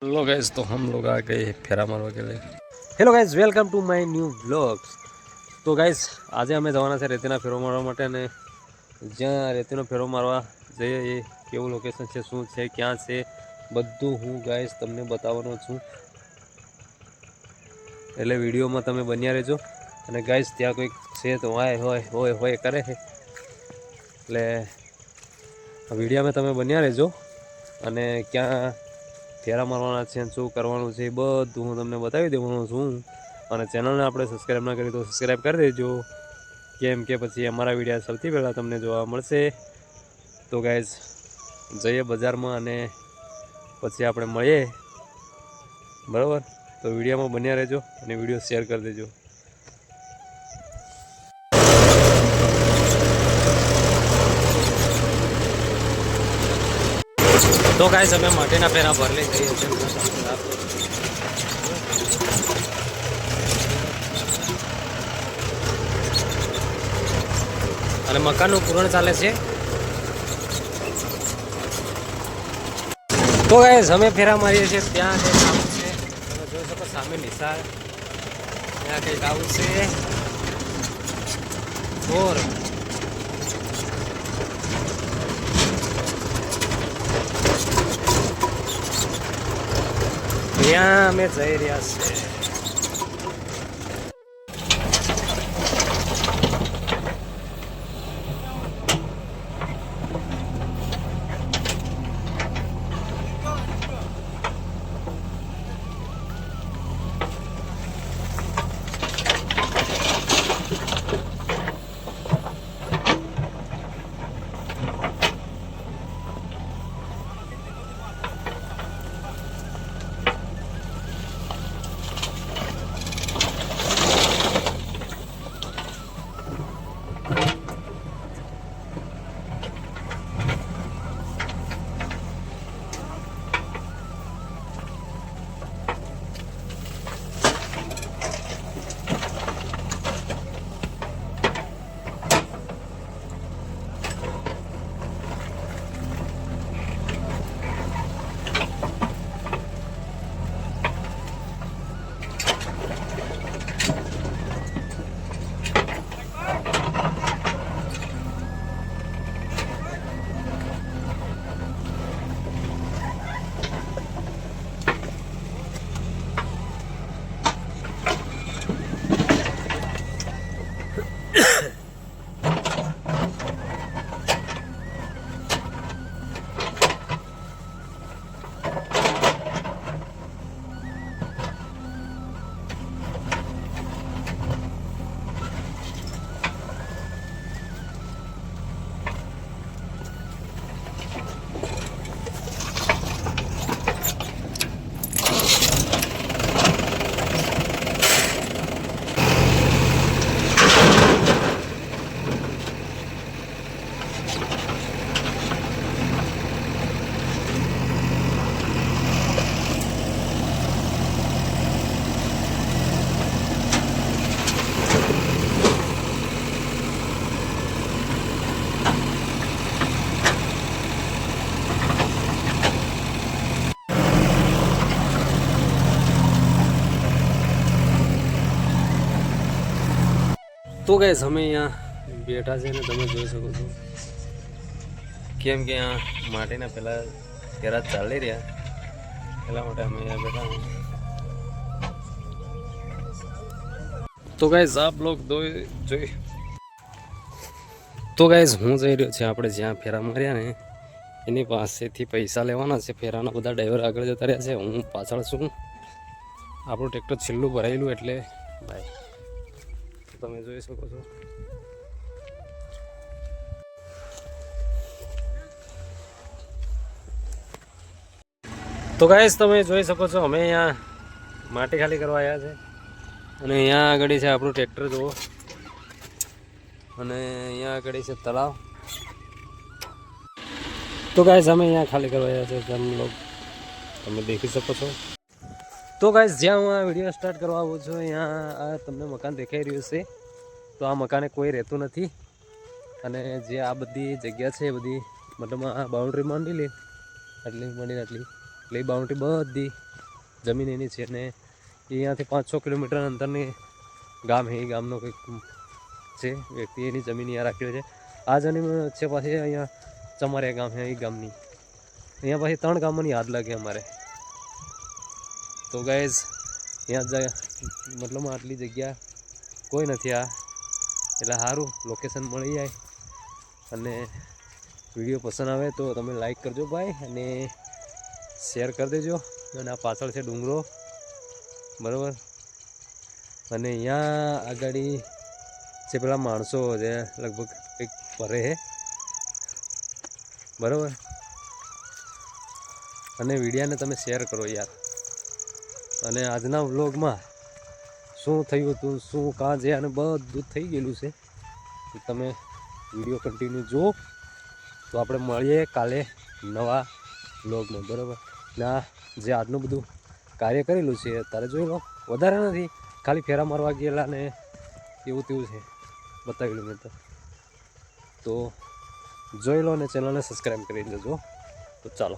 Hello guys, तो हम लोग आ गए फेरा मारवा के लिए। Hello guys, welcome to my new vlogs. તો ગાઈઝ, આજે અમે જવાના છે રેતીના ફેરો મારવા માટે, અને જ્યાં રેતીનો ફેરો મારવા જઈએ એ કેવું લોકેશન છે, શું છે, ક્યાં છે, બધું હું ગાઈઝ તમને બતાવવાનો છું, એટલે વિડીયોમાં તમે બન્યા રહેજો। અને ગાઈઝ, ત્યાં કોઈક છે તો હોય કરે છે, એટલે વિડીયોમાં તમે બન્યા રહેજો। અને ક્યાં ફેરા મારવાના છે, શું કરવાનું છે, એ બધું હું તમને બતાવી દેવાનો છું। અને ચેનલને આપણે સબસ્ક્રાઈબ ના કરી તો સબસ્ક્રાઈબ કરી દેજો, કેમ કે પછી અમારા વિડીયો સૌથી પહેલાં તમને જોવા મળશે। તો ગાઈઝ, જઈએ બજારમાં અને પછી આપણે મળીએ, બરાબર? તો વિડીયોમાં બન્યા રહેજો અને વિડીયો શેર કરી દેજો। તો ગાઈઝ, અમે માટીના ફેરા ભર લઈ જઈએ છીએ, અને મકાનનું પૂરણ ચાલે છે। તો ગાઈઝ, અમે ફેરા મારીએ છીએ, ત્યાં કંઈક આવું છે, તમે જોઈ શકો સામે નિશાળ, ત્યાં કંઈક આવું છે ઓર ત્યાં અમે જઈ રહ્યા છીએ। તો ગાઈઝ, અમે અહીંયા બેઠા છે ને તમે જોઈ શકો છો, કેમ કે આ માટીના પહેલાં ફેરા ચાલી રહ્યા, એટલા માટે અમે અહીંયા બેઠા હું। તો ગાઈઝ, આપ લોગ જોઈ, તો ગાઈઝ, હું જઈ રહ્યો છે આપણે જ્યાં ફેરા માર્યા ને એની પાસેથી પૈસા લેવાના છે। ફેરાના બધા ડ્રાઈવર આગળ જતા રહ્યા છે, હું પાછળ છું, આપણું ટ્રેક્ટર છેલ્લું ભરાયેલું એટલે ભાઈ તમે જોઈ શકો છો। તો ગાઈઝ, તમે જોઈ શકો છો અમે અહીંયા માટી ખાલી કરવા આવ્યા છે, અને અહીંયા આગળ છે આપણું ટ્રેક્ટર જુઓ, અને અહીંયા આગળ છે તળાવ। તો ગાઈઝ, અમે અહીંયા ખાલી કરવા આવ્યા છે, તમે દેખી શકો છો। તો ગાઈઝ, જ્યાં હું આ વિડીયો સ્ટાર્ટ કરવા આવું છું, અહીંયા આ તમને મકાન દેખાઈ રહ્યું છે, તો આ મકાને કોઈ રહેતું નથી, અને જે આ બધી જગ્યા છે એ બધી મતલબ આ બાઉન્ડ્રી માંડી લે આટલી માંડીને આટલી એટલે એ બાઉન્ડ્રી બધી જમીન એની છે અને અહીંયાથી 5-6 કિલોમીટર અંતરની ગામ છે. એ ગામનો કંઈક છે વ્યક્તિ, એની જમીન અહીંયા રાખેલી છે. આ જમીન છે પાછી અહીંયા ચમારિયા ગામ છે. એ ગામની અહીંયા પાછી 3 ગામોની યાદ લાગે અમારે. તો ગાઈઝ અહીંયા મતલબ આટલી જગ્યા કોઈ નથી આ, એટલે સારું લોકેશન મળી જાય. અને વિડીયો પસંદ આવે તો તમે લાઈક કરજો ભાઈ, અને શેર કરી દેજો. અને આ પાછળ છે ડુંગરો, બરાબર. અને અહીંયા આગળ જે પેલા માણસો છે લગભગ કંઈક ફરે છે, બરાબર. અને વિડીયાને તમે શેર કરો યાર. અને આજના વ્લોગમાં શું થયું હતું, શું કાં છે, અને બધું થઈ ગયેલું છે. તમે વિડીયો કન્ટિન્યુ જુઓ. તો આપણે મળીએ કાલે નવા વ્લોગમાં, બરાબર. ના જે આજનું બધું કાર્ય કરેલું છે અત્યારે જોઈ લો. વધારે નથી, ખાલી ફેરા મારવા ગયેલા ને એવું તેવું છે બતાવેલું મેં. તો જોઈ લો અને ચેનલને સબસ્ક્રાઈબ કરી દેજો. તો ચાલો.